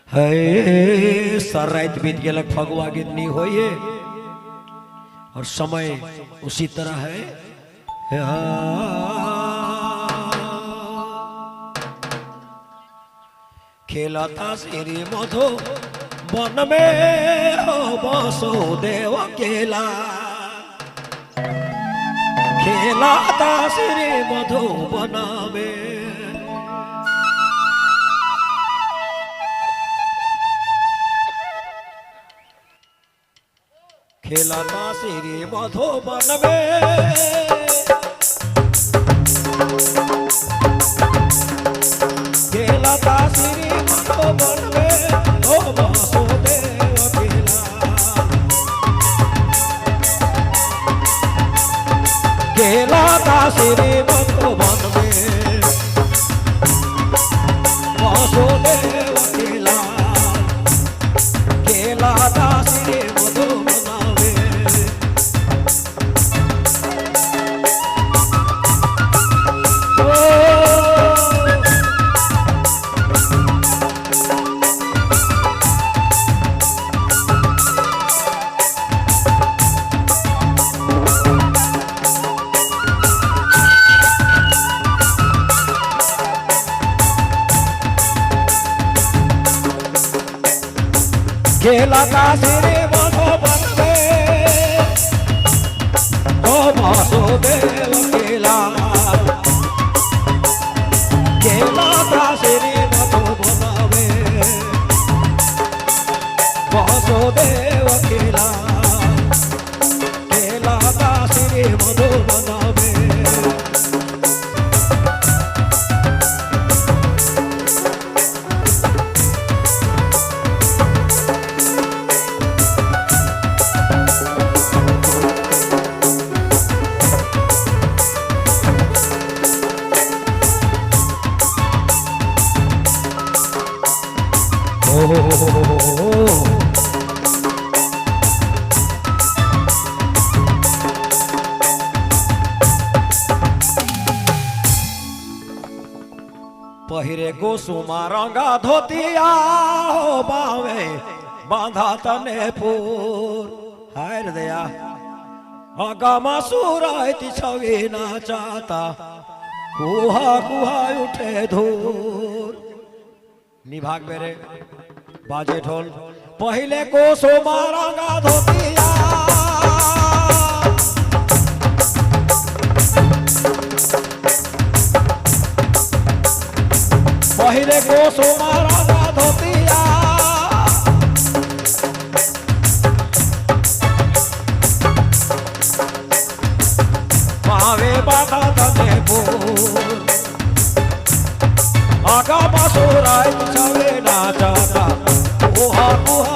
है सर रात बीत गया फगुआ गिरनी होइए और समय उसी तरह है। खेलता श्री मधु वन में हो वासुदेव अकेला, खेलता श्री मधु वन में। खेलता श्री मधुबन में, खेलता श्री मधुबन में ओ वासुदेव खेला, खेलता श्री मधुबन में वासुदेव खेला, खेलता श्री मधुबन। खेलता श्री मधुबन में ओ वासुदेव खेला, खेलता श्री मधुबन में वासुदेव खेला, खेलता श्री मधुबन में। पहिरे गोसुमा रंगा धोतिया हो बावे बांधा तने फूर। हाय दया अगामा सुरायती छवि नाचाता कुहा कुहा उठे धूर। निभाग मेरे बाजे ढोल पहले गोसुमा रंगा धोतिया, पहले गोसुमा रंगा धोतिया, पावे बाधा तने फूल। आगा बासुराय छवे नाचाता कुहा कुहा